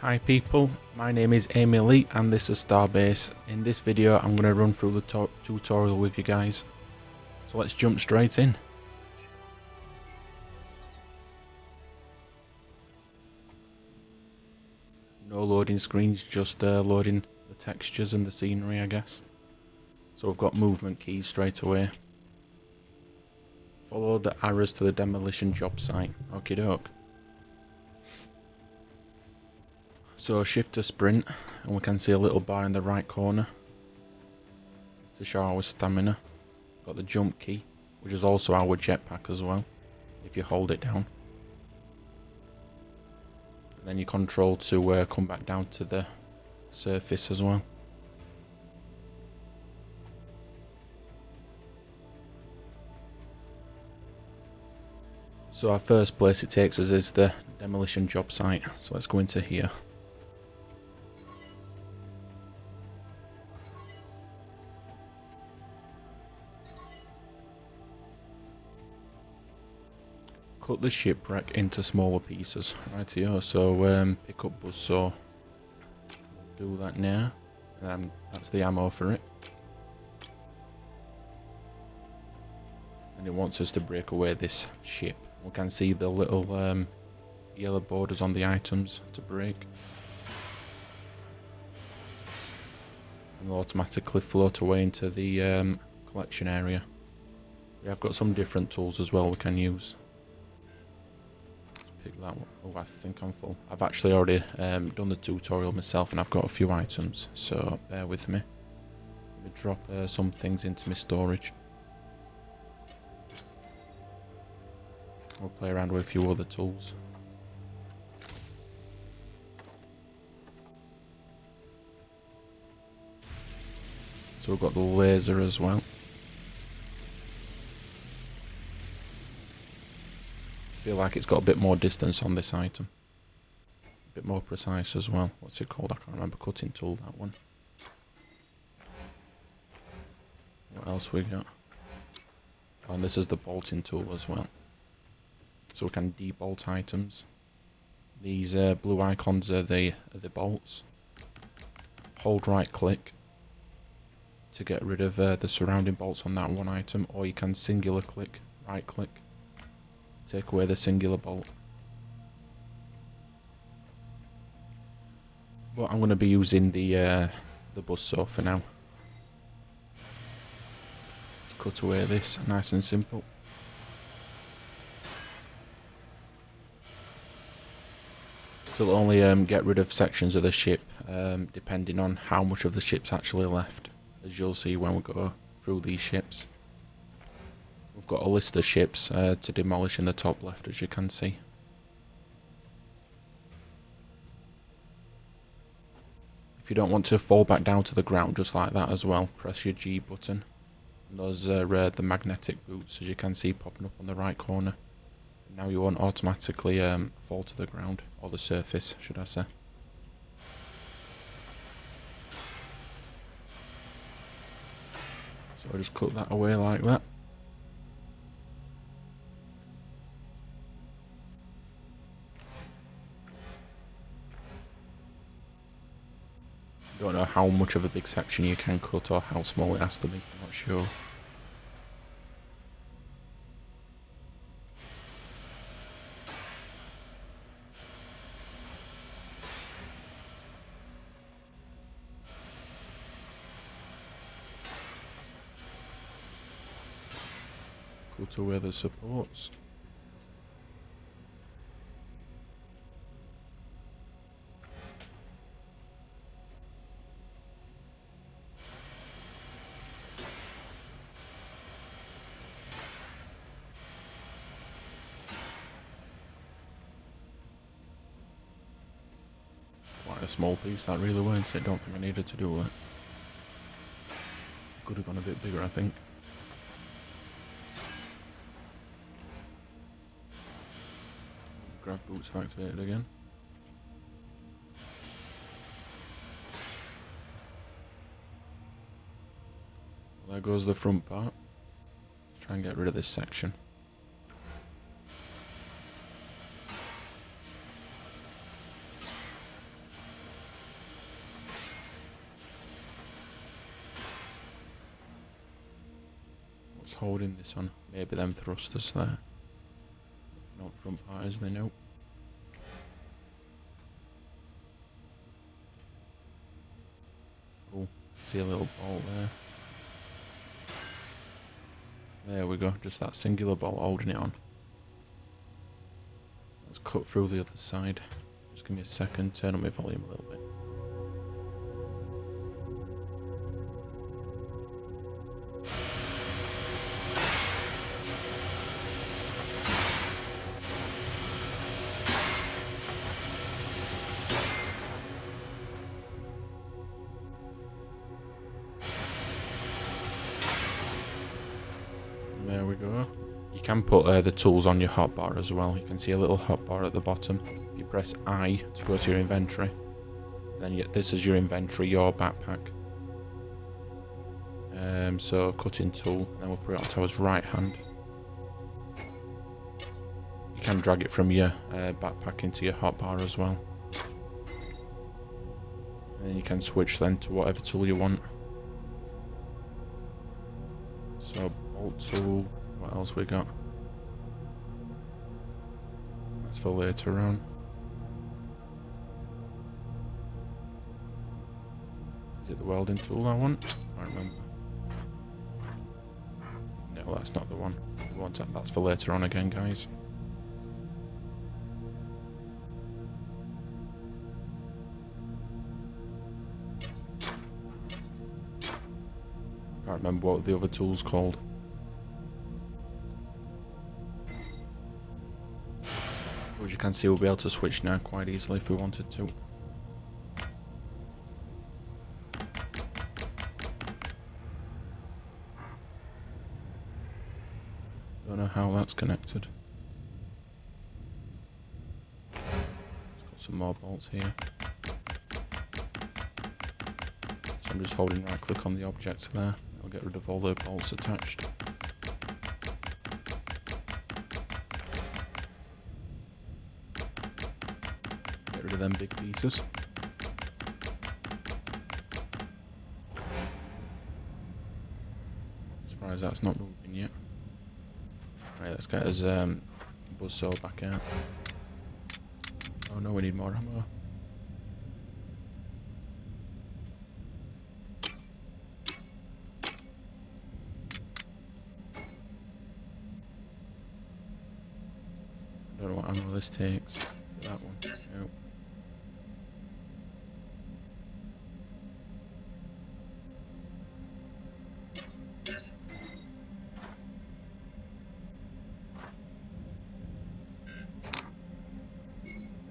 Hi people, my name is Amie-Leigh and this is Starbase. In this video I'm going to run through the tutorial with you guys. So let's jump straight in. No loading screens, just loading the textures and the scenery, I guess. So we've got movement keys straight away. Follow the arrows to the demolition job site. Okie doke. So shift to sprint, and we can see a little bar in the right corner to show our stamina. Got the jump key, which is also our jetpack as well, if you hold it down. And then you control to come back down to the surface as well. So our first place it takes us is the demolition job site, so let's go into here. Cut the shipwreck into smaller pieces. Right here, so pick up buzzsaw. Do that now. And that's the ammo for it. And it wants us to break away this ship. We can see the little yellow borders on the items to break. And they'll automatically float away into the collection area. We have got some different tools as well we can use. Pick that one. Oh, I think I'm full. I've actually already done the tutorial myself and I've got a few items, so bear with me. Let me drop some things into my storage. We'll play around with a few other tools. So we've got the laser as well. Feel like it's got a bit more distance on this item. A bit more precise as well. What's it called? I can't remember. Cutting tool, that one. What else we got? Oh, and this is the bolting tool as well. So we can debolt items. These blue icons are the bolts. Hold right click to get rid of the surrounding bolts on that one item, or you can singular click, right click. Take away the singular bolt. But I'm going to be using the buzzsaw for now. Cut away this, nice and simple. So it'll only get rid of sections of the ship, depending on how much of the ship's actually left, as you'll see when we go through these ships. We've got a list of ships to demolish in the top left, as you can see. If you don't want to fall back down to the ground just like that as well, press your G button. And those are the magnetic boots, as you can see popping up on the right corner. Now you won't automatically fall to the ground, or the surface, should I say. So I'll just cut that away like that. Don't know how much of a big section you can cut or how small it has to be, I'm not sure. Cut away the supports. Quite a small piece that really weren't it? Don't think I needed to do that. Could have gone a bit bigger, I think. Grav boots have activated again. Well, there goes the front part. Let's try and get rid of this section. What's holding this on? Maybe them thrusters there. Not front part, is they? Nope. Oh, see a little bolt there. There we go, just that singular bolt holding it on. Let's cut through the other side. Just give me a second, turn up my volume a little bit. There we go. You can put the tools on your hotbar as well. You can see a little hotbar at the bottom. If you press I to go to your inventory, then this is your inventory, your backpack. So cutting tool, and then we'll put it onto his right hand. You can drag it from your backpack into your hotbar as well. And then you can switch then to whatever tool you want. So bolt tool, what else we got? That's for later on. Is it the welding tool I want? I can't remember. No, that's not the one. That's for later on again, guys. Can't remember what the other tool's called. As you can see, we'll be able to switch now quite easily if we wanted to. Don't know how that's connected. It's got some more bolts here. So I'm just holding right click on the objects there. I'll get rid of all the bolts attached. Get rid of them big pieces. Surprised that's not moving yet. Right, let's get his buzzsaw back out. Oh no, we need more ammo. I don't know what ammo this takes. That one. Nope.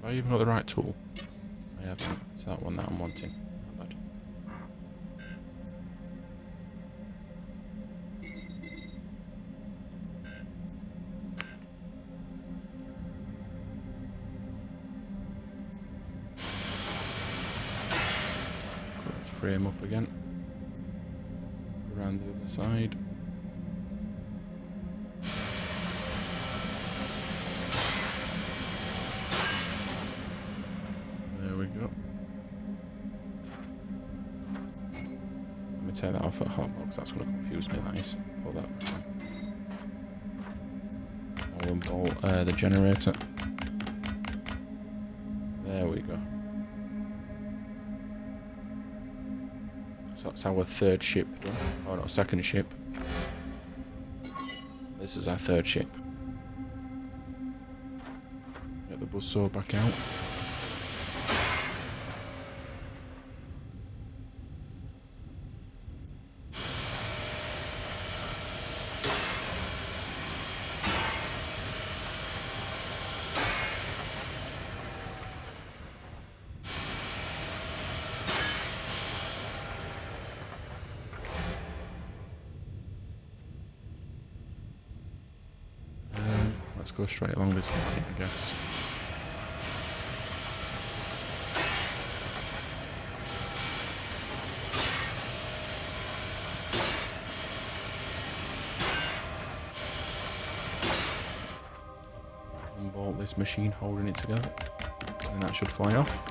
Have I even got the right tool? I haven't. It's that one that I'm wanting. Not bad. Let's frame up again. Around the other side. There we go. Let me take that off at hotbox, that's going to confuse me, that is. Pull that back on. I'll unbolt the generator. There we go. So that's our third ship done. Oh no, second ship. This is our third ship. Get the buzzsaw back out. Let's go straight along this line, I guess. Unbolt this machine holding it together, and that should fly off.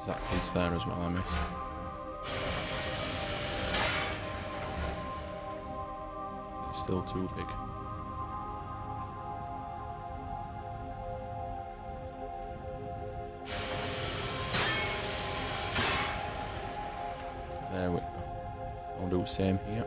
that piece there as well I missed. It's still too big. There we go. I'll do the same here.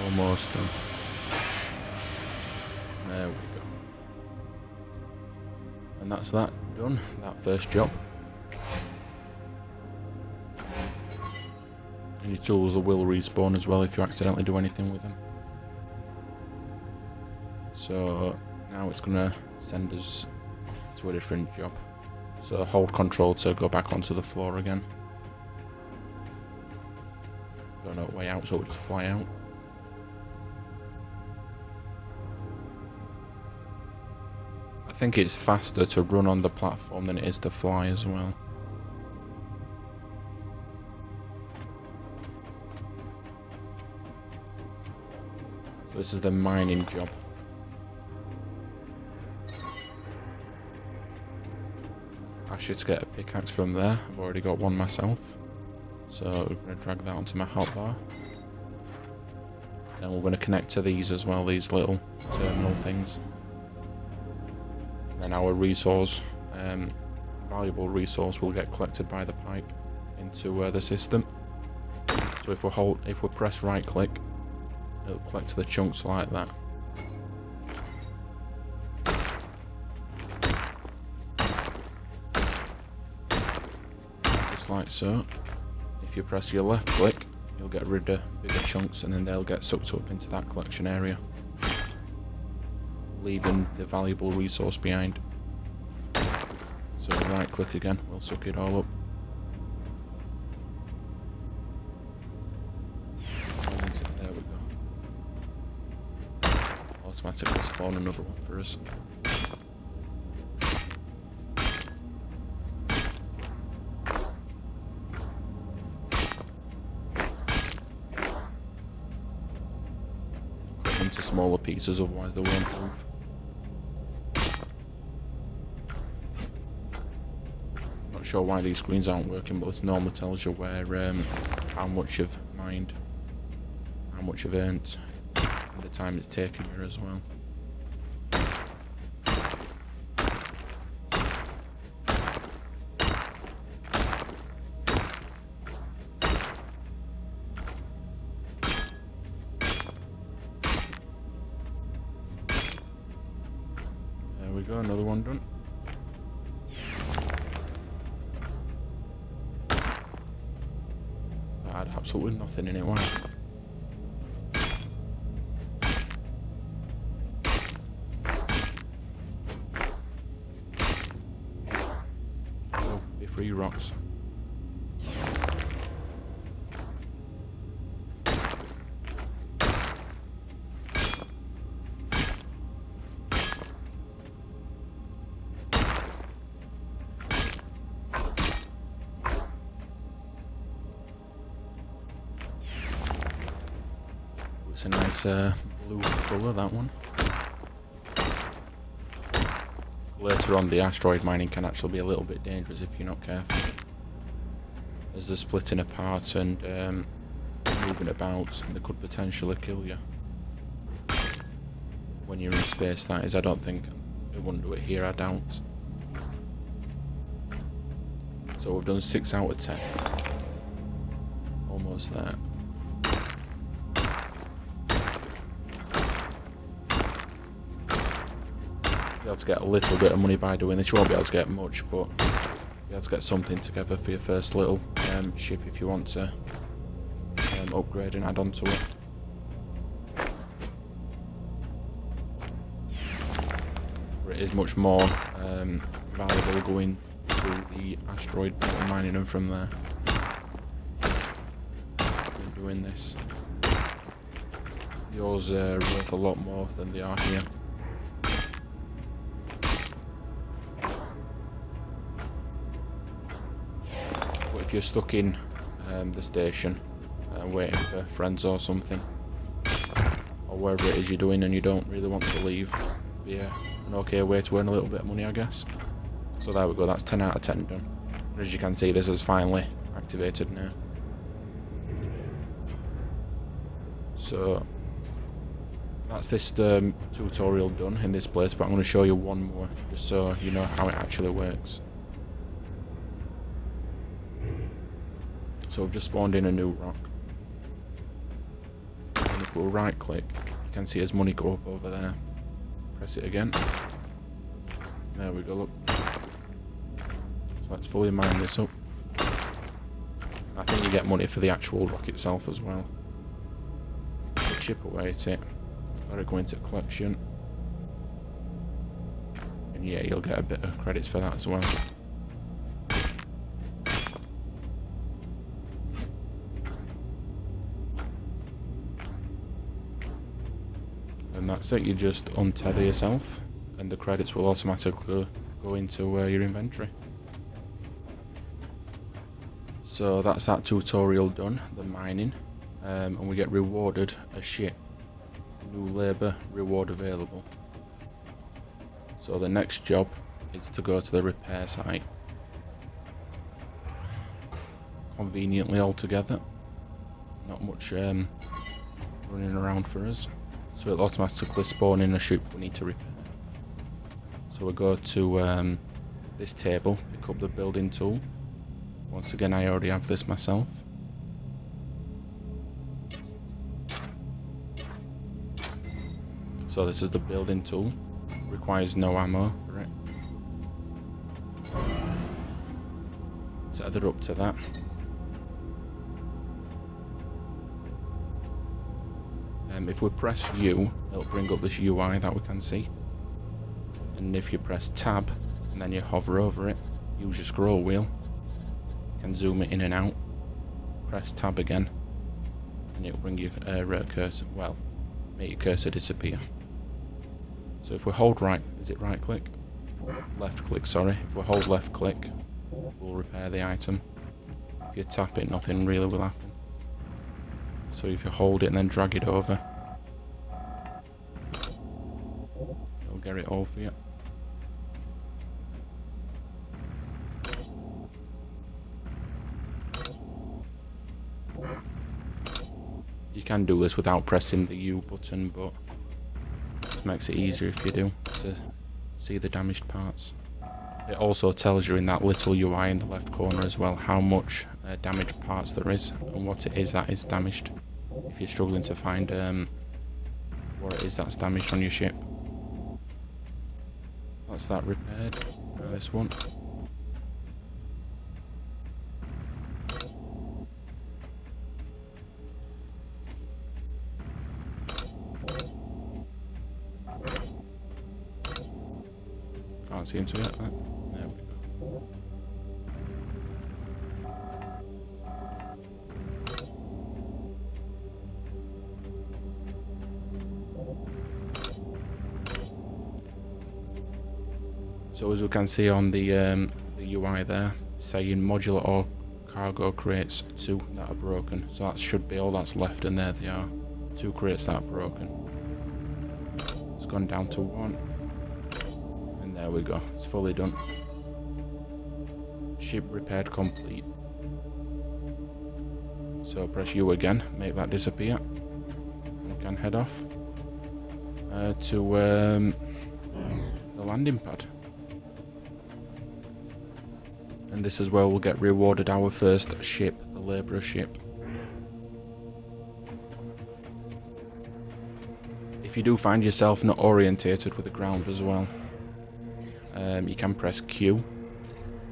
Almost done. There we go. And that's that done, that first job. And your tools will respawn as well if you accidentally do anything with them. So now it's going to send us to a different job. So hold control to go back onto the floor again. Go no way out so it'll just fly out. I think it's faster to run on the platform than it is to fly as well. So this is the mining job. I should get a pickaxe from there. I've already got one myself. So we're going to drag that onto my hotbar. Then we're going to connect to these as well, these little terminal things. And our resource, valuable resource, will get collected by the pipe into the system. So if we press right click, it'll collect the chunks like that. Just like so. If you press your left click, you'll get rid of bigger chunks, and then they'll get sucked up into that collection area, leaving the valuable resource behind. So right click again, we'll suck it all up. There we go. Automatically spawn another one for us. Cut into smaller pieces, otherwise they won't move. Not sure why these screens aren't working, but it normally tells you where how much you've mined, how much you've earned, and the time it's taken you as well. There we go, another one done. That had absolutely nothing in it, wow. Oh, be free rocks. It's a nice blue colour, that one. Later on, the asteroid mining can actually be a little bit dangerous if you're not careful, as they're splitting apart and moving about, and they could potentially kill you. When you're in space, that is. I don't think it wouldn't do it here, I doubt. So we've done 6 out of 10. Almost there. Be able to get a little bit of money by doing this. You won't be able to get much, but be able to get something together for your first little ship if you want to upgrade and add on to it. But it is much more valuable going to the asteroid belt and mining them from there than doing this. Yours are worth a lot more than they are here. But if you're stuck in the station waiting for friends or something, or wherever it is you're doing and you don't really want to leave, it'd be an okay way to earn a little bit of money, I guess. So there we go, that's 10 out of 10 done. And as you can see, this is finally activated now. So that's this tutorial done in this place, but I'm going to show you one more just so you know how it actually works. So I've just spawned in a new rock, and if we'll right click, you can see his money go up over there. Press it again. There we go, look. So let's fully mine this up. I think you get money for the actual rock itself as well. Chip away at it. Let it go into collection. And yeah, you'll get a bit of credits for that as well. And that's it, you just untether yourself and the credits will automatically go into your inventory. So that's that tutorial done, the mining, and we get rewarded a ship. New labour reward available. So the next job is to go to the repair site. Conveniently altogether, not much running around for us. So it'll automatically spawn in a ship we need to repair. So we'll go to this table, pick up the building tool. Once again, I already have this myself. So this is the building tool. Requires no ammo for it. Tether up to that. If we press U, it'll bring up this UI that we can see. And if you press tab and then you hover over it, use your scroll wheel, you can zoom it in and out. Press tab again, and it'll bring your cursor, well, make your cursor disappear. So if we hold right, is it right click? Left click, sorry. If we hold left click, we'll repair the item. If you tap it, nothing really will happen. So if you hold it and then drag it over, it'll get it all for you. You can do this without pressing the U button, but it just makes it easier if you do to see the damaged parts. It also tells you in that little UI in the left corner as well how much damaged parts there is and what it is that is damaged. If you're struggling to find what it is that's damaged on your ship. That's that repaired. This one. Can't seem to get that. There we go. So as we can see on the UI there, saying modular or cargo crates 2 that are broken. So that should be all that's left, and there they are. 2 crates that are broken. gone down to 1. And there we go. It's fully done. Ship repaired complete. So press U again, make that disappear. We can head off to the landing pad. And this is where we'll get rewarded our first ship, the labourer ship. If you do find yourself not orientated with the ground as well, you can press Q.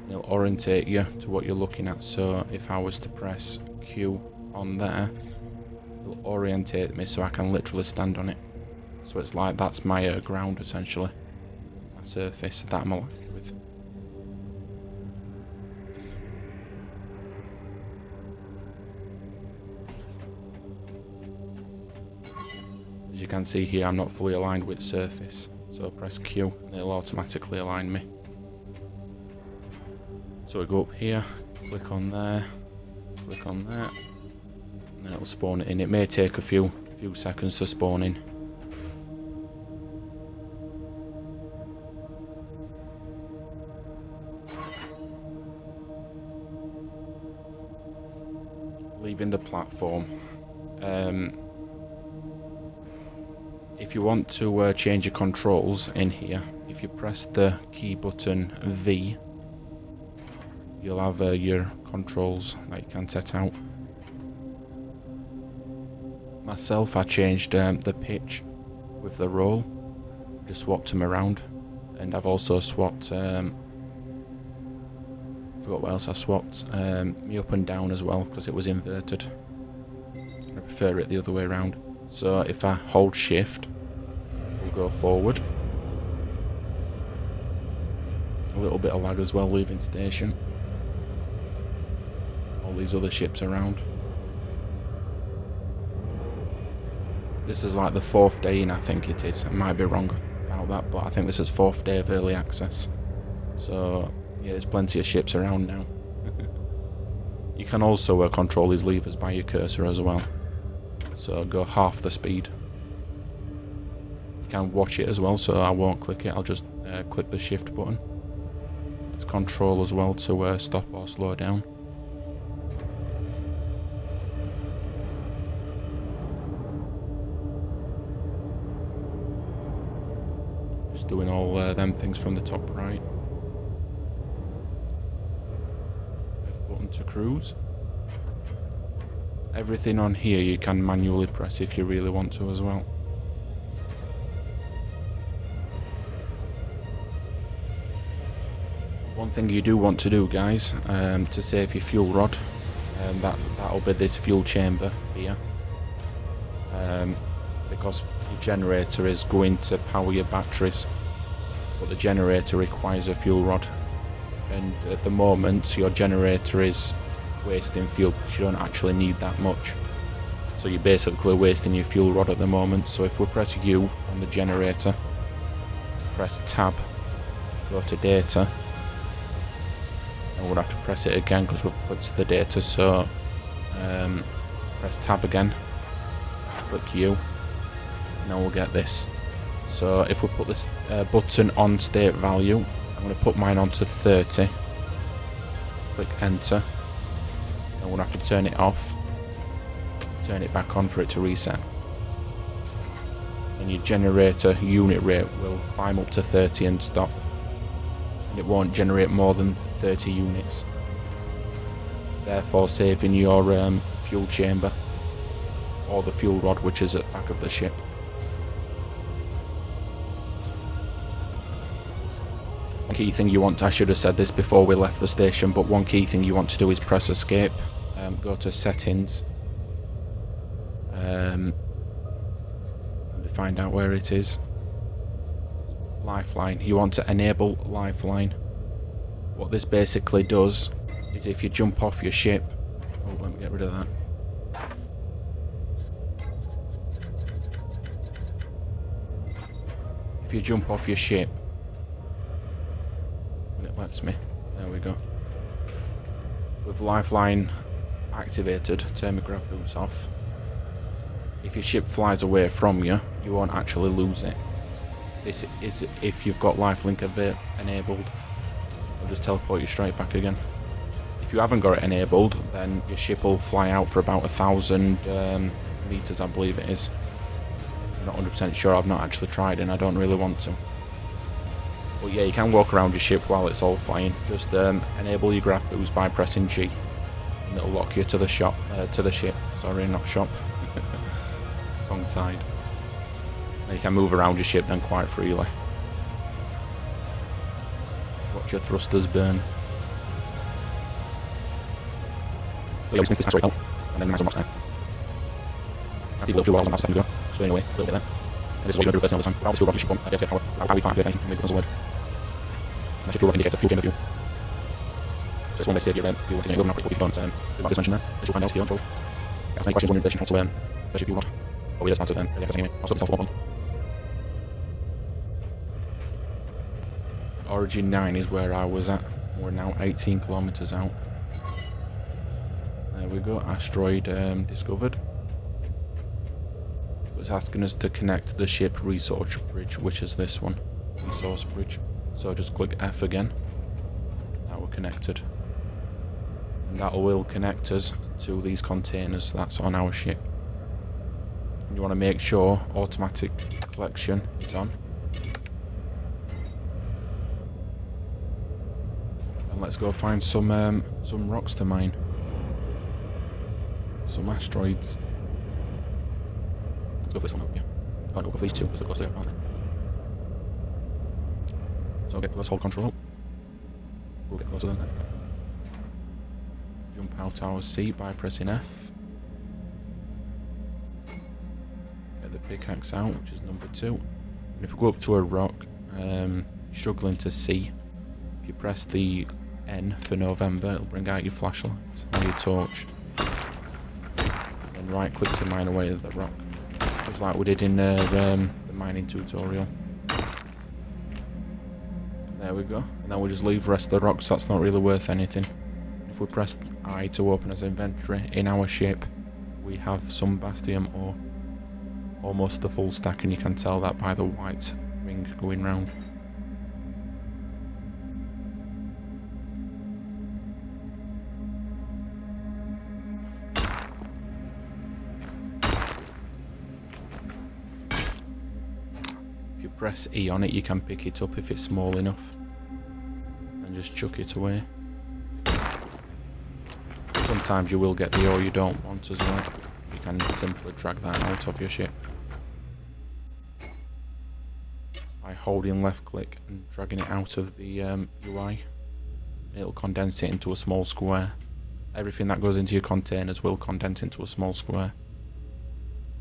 It'll orientate you to what you're looking at. So if I was to press Q on there, it'll orientate me so I can literally stand on it. So it's like that's my ground essentially, my surface that I'm aligned with. As you can see here, I'm not fully aligned with surface, so press Q and it'll automatically align me. So we go up here, click on there, click on there, and then it'll spawn it in. It may take a few seconds to spawn in. Leaving the platform. If you want to change your controls in here, if you press the key button V, you'll have your controls that you can set out. Myself, I changed the pitch with the roll, just swapped them around, and I've also swapped, forgot what else I swapped, me up and down as well, because it was inverted. I prefer it the other way around. So if I hold shift, we'll go forward. A little bit of lag as well, leaving station. All these other ships around. This is like the 4th day in, I think it is. I might be wrong about that, but I think this is 4th day of early access. So yeah, there's plenty of ships around now. You can also control these levers by your cursor as well. So go half the speed. You can watch it as well, so I won't click it. I'll just click the shift button. It's control as well to stop or slow down. Just doing all them things from the top right. F button to cruise. Everything on here you can manually press if you really want to as well. One thing you do want to do, guys, to save your fuel rod, that'll be this fuel chamber here, because your generator is going to power your batteries, but the generator requires a fuel rod, and at the moment your generator is wasting fuel because you don't actually need that much. So you're basically wasting your fuel rod at the moment. So if we press U on the generator, press tab, go to data, and we'll have to press it again because we've clicked the data. So press tab again, click U, and now we'll get this. So if we put this button on state value, I'm going to put mine onto 30, click enter. And we'll have to turn it off, turn it back on for it to reset. And your generator unit rate will climb up to 30 and stop. And it won't generate more than 30 units. Therefore saving your fuel chamber, or the fuel rod which is at the back of the ship. One key thing you want to, I should have said this before we left the station, but one key thing you want to do is press escape. Go to settings. Let me find out where it is. Lifeline. You want to enable lifeline. What this basically does is if you jump off your ship. Oh, let me get rid of that. If you jump off your ship, when it lets me, there we go. With lifeline activated, turn my grav boots off. If your ship flies away from you, you won't actually lose it. This is if you've got lifelink enabled. It'll just teleport you straight back again. If you haven't got it enabled, then your ship will fly out for about 1,000 meters, I believe it is. I'm not 100% sure, I've not actually tried and I don't really want to. But yeah, you can walk around your ship while it's all flying. Just enable your graph boost by pressing G. And it'll lock you to the ship. Sorry, not shop. Tongue-tied. And you can move around your ship then quite freely. Watch your thrusters burn. So yeah, we just need to straight out, and then nice and rocks now. That's the little few hours on that time ago. So anyway, a little bit there. And this is what you're going to do first time. I'll just rock your ship on. I dare to get power. How we can't activate anything, amazing as a word. And that should fuel rock indicator, fuel chamber view. So it's one way to save your fuel is enabled. Now what we don't do about this mention there. As you'll find out if you control. Ask any questions on your station, also there's your fuel rod. But we just answer them. Yeah, anyway. I'll stop this off at 1 point. Origin 9 is where I was at. We're now 18 kilometers out. There we go, asteroid discovered. So it's asking us to connect the ship resource bridge, which is this one, resource bridge. So just click F again. Now we're connected. And that will connect us to these containers that's on our ship. And you want to make sure automatic collection is on. And let's go find some rocks to mine. Some asteroids. Let's go for this one over here. Oh no, we'll go for these two because they're closer, aren't they? So get close, hold control. We'll get closer than that. Jump out our seat by pressing F. Get the pickaxe out, which is number 2. And if we go up to a rock, struggling to see, if you press the N for November, it'll bring out your flashlight or your torch. And right click to mine away at the rock. Just like we did in the mining tutorial. There we go. And then we'll just leave the rest of the rocks, that's not really worth anything. If we press I to open as inventory, in our ship we have some Bastium ore. Almost the full stack, and you can tell that by the white ring going round. Press E on it, you can pick it up if it's small enough and just chuck it away. Sometimes you will get the ore you don't want as well. You can simply drag that out of your ship by holding left click and dragging it out of the UI. It'll condense it into a small square. Everything that goes into your containers will condense into a small square.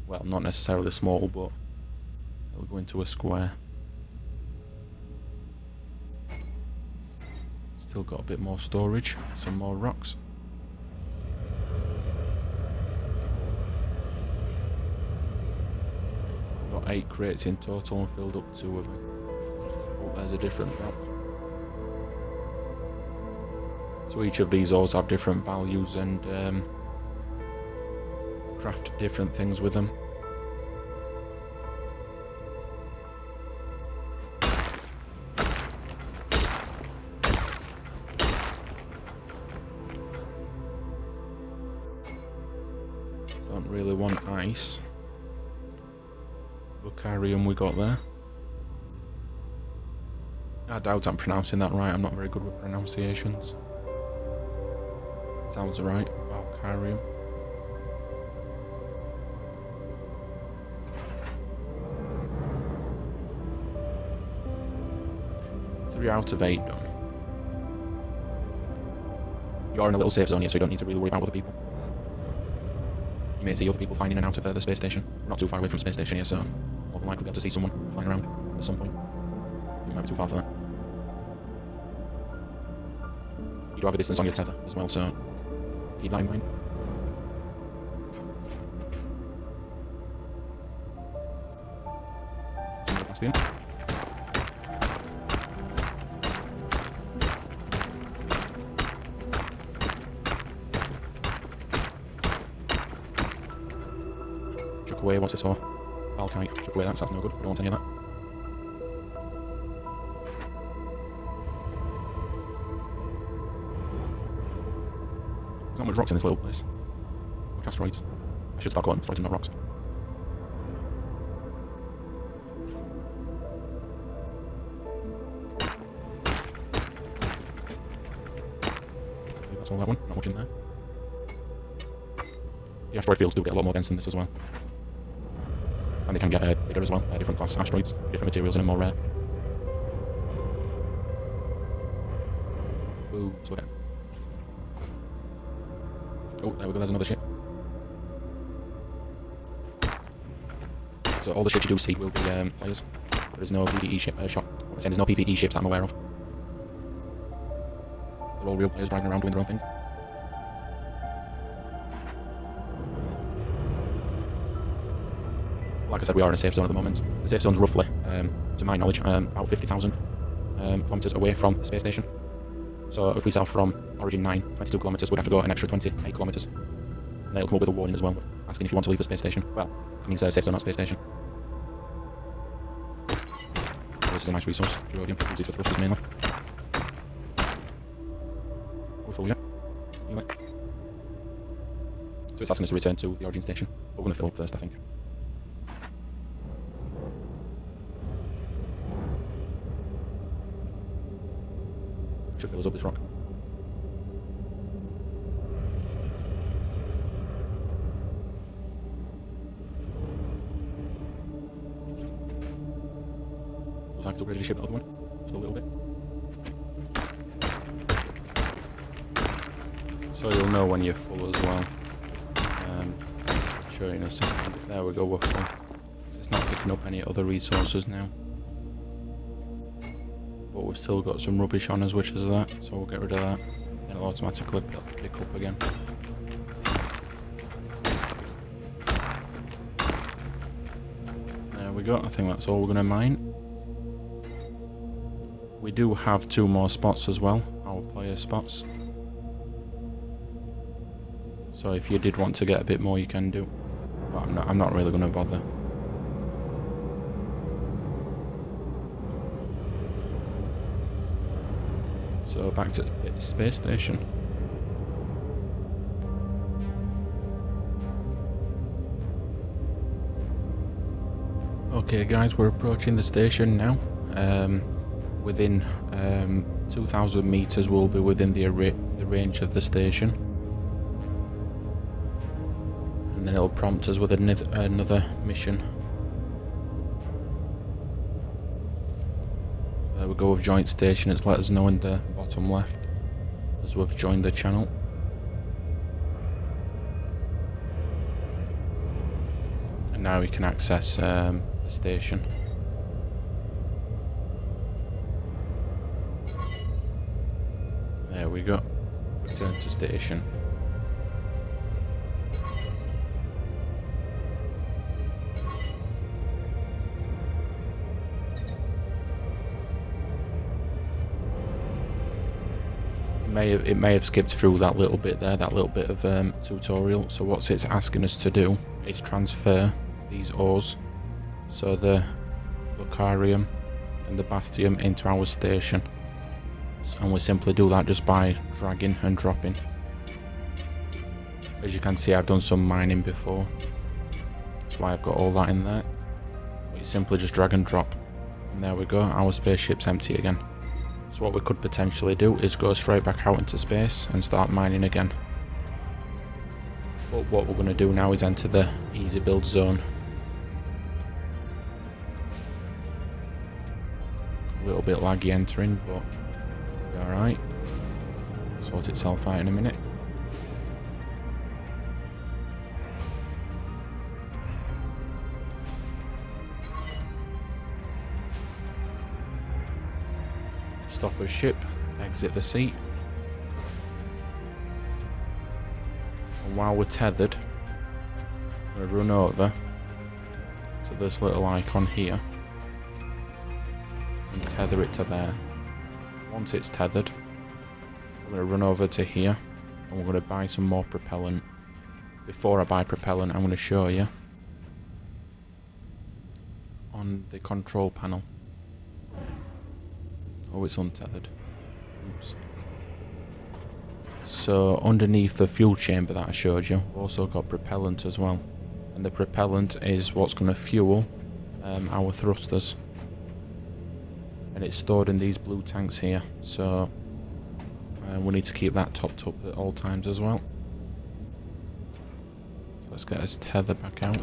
Well, not necessarily small, but it'll go into a square. Still got a bit more storage, some more rocks. Got 8 crates in total and filled up 2 of them. Oh, there's a different rock. So each of these ores have different values and craft different things with them. Don't really want ice. Vocarium we got there. I doubt I'm pronouncing that right, I'm not very good with pronunciations. Sounds right, Vocarium. Three out of 8 done. You're in a little safe zone here, so you don't need to really worry about other people. You may see other people flying in and out of the space station. We're not too far away from the space station here, so more than likely be able to see someone flying around at some point. You might be too far for that. You do have a distance on your tether as well, so keep that in mind. Bastion. Chuck away, what's this for? Valkite. Chuck away that, so that's no good. We don't want any of that. not much rocks in this little place. Much asteroids. I should start calling them asteroids and not rocks. Maybe that's all that one. Not much in there. The asteroid fields do get a lot more dense than this as well. And they can get bigger as well. Different class asteroids, different materials in them, more rare. Ooh, slow down. Oh, there we go, there's another ship. So all the ships you do see will be players. There is no PvE ship, there's no PvE ships that I'm aware of. They're all real players driving around doing their own thing. Like I said, we are in a safe zone at the moment. The safe zone's roughly, to my knowledge, about 50,000 kilometres away from the space station. So if we set off from Origin 9, 22 kilometres, we'd have to go an extra 28 kilometres. And they'll come up with a warning as well, asking if you want to leave the space station. Well, that means safe zone, not space station. So this is a nice resource, gerodium, use it for thrusters mainly. We're full yet? Anyway. So it's asking us to return to the Origin station. We're going to fill up first, I think. Should fill us up this rock. Looks like it's upgraded to ship another one. Just a little bit. So you'll know when you're full as well. Show you in a second. There we go, we're full. It's not picking up any other resources now. But we've still got some rubbish on us, which is that, so we'll get rid of that. And it'll automatically pick up again. There we go, I think that's all we're going to mine. We do have 2 more spots as well, our player spots. So if you did want to get a bit more, you can do. But I'm not really going to bother. So back to the space station. Okay guys, we're approaching the station now. Within 2,000 meters we'll be within the range of the station. And then it'll prompt us with another mission. There we go, we've joined station. It's let us know in the bottom left as we've joined the channel. And now we can access the station. There we go. Return to station. It may have skipped through that little bit there, that little bit of tutorial. So what it's asking us to do is transfer these ores, so the Lucarium and the Bastium, into our station. And we simply do that just by dragging and dropping. As you can see, I've done some mining before. That's why I've got all that in there. But you simply just drag and drop. And there we go, our spaceship's empty again. So what we could potentially do is go straight back out into space and start mining again. But what we're going to do now is enter the easy build zone. A little bit laggy entering, but it'll be alright. Sort itself out in a minute. Stop a ship, exit the seat. And while we're tethered, I'm going to run over to this little icon here and tether it to there. Once it's tethered, I'm going to run over to here and we're going to buy some more propellant. Before I buy propellant, I'm going to show you on the control panel. Oh, it's untethered. Oops. So underneath the fuel chamber that I showed you, we've also got propellant as well. And the propellant is what's going to fuel our thrusters. And it's stored in these blue tanks here. So we need to keep that topped up at all times as well. So let's get this tether back out.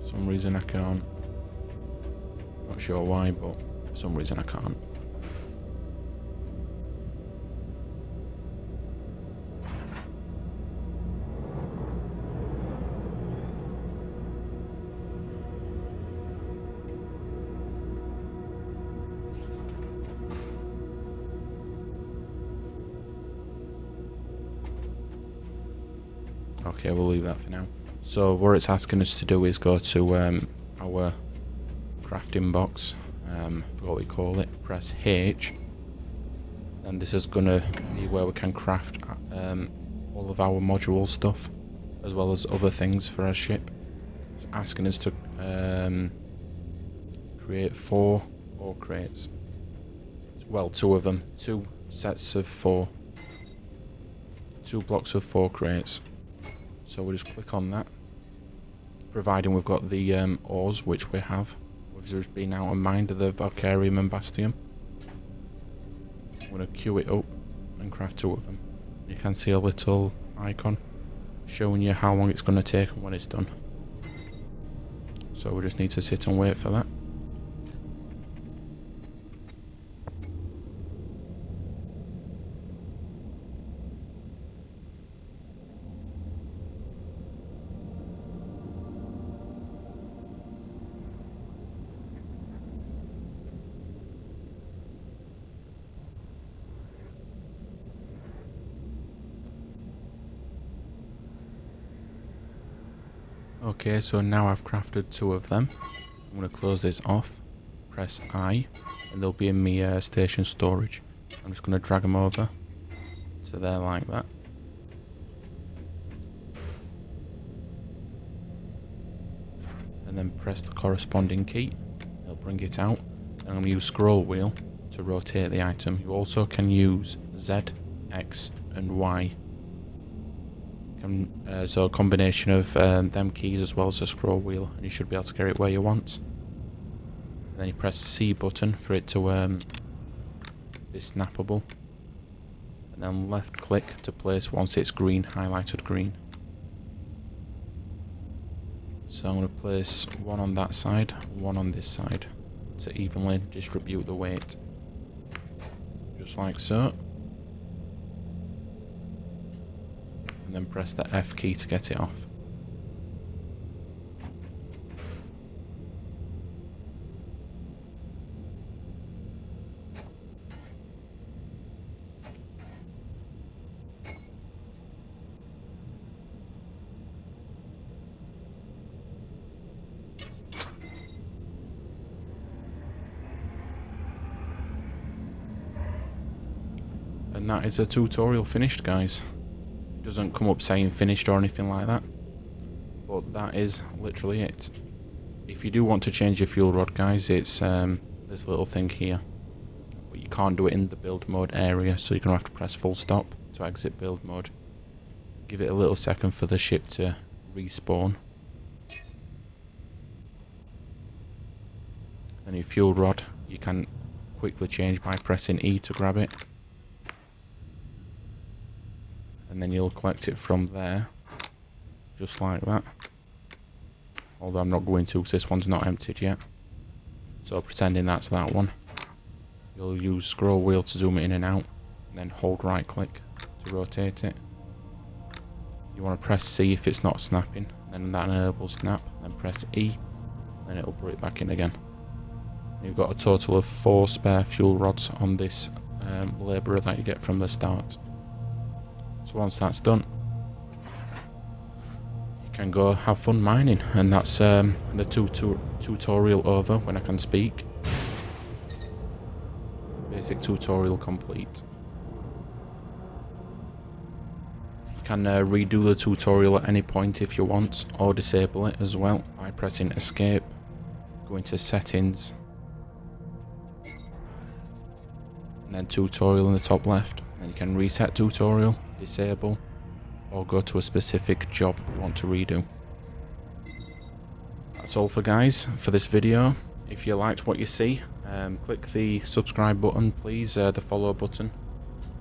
For some reason I can't. Not sure why, but for some reason I can't. Okay, we'll leave that for now. So what it's asking us to do is go to our crafting box. I forgot what we call it. Press H, and this is gonna be where we can craft all of our module stuff, as well as other things for our ship. It's asking us to create 4 ore crates. Well, 2 of them. 2 sets of 4. 2 blocks of 4 crates. So we'll just click on that, providing we've got the ores, which we have. We've just been out and mined the Valkyrium and Bastium. I'm going to queue it up and craft 2 of them. You can see a little icon showing you how long it's going to take and when it's done. So we just need to sit and wait for that. Okay, so now I've crafted 2 of them. I'm going to close this off, press I, and they'll be in my station storage. I'm just going to drag them over to there like that. And then press the corresponding key. It'll bring it out. And I'm going to use scroll wheel to rotate the item. You also can use Z, X, and Y. So a combination of them keys as well as a scroll wheel, and you should be able to get it where you want. And then you press C button for it to be snappable, and then left click to place once it's green, highlighted green. So I'm going to place 1 on that side, 1 on this side, to evenly distribute the weight, just like so. Then press the F key to get it off. And that is a tutorial finished, guys. Doesn't come up saying finished or anything like that, but that is literally it. If you do want to change your fuel rod, guys, it's this little thing here, but you can't do it in the build mode area, so you're gonna have to press full stop to exit build mode. Give it a little second for the ship to respawn, and your fuel rod you can quickly change by pressing E to grab it. And then you'll collect it from there, just like that. Although I'm not going to, because this one's not emptied yet. So pretending that's that one. You'll use scroll wheel to zoom it in and out, and then hold right click to rotate it. You want to press C if it's not snapping, then that enables snap, then press E, then it'll put it back in again. You've got a total of 4 spare fuel rods on this labourer that you get from the start. So once that's done, you can go have fun mining, and that's the tutorial over when I can speak. Basic tutorial complete. You can redo the tutorial at any point if you want, or disable it as well by pressing escape, go into settings, and then tutorial in the top left. Then you can reset tutorial, disable, or go to a specific job you want to redo. That's all for this video. If you liked what you see, click the subscribe button please, the follow button,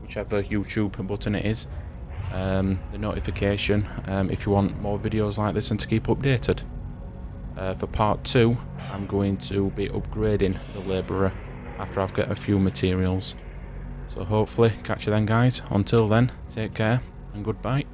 whichever YouTube button it is, the notification if you want more videos like this and to keep updated. For part 2, I'm going to be upgrading the labourer after I've got a few materials. So hopefully catch you then guys. Until then, take care and goodbye.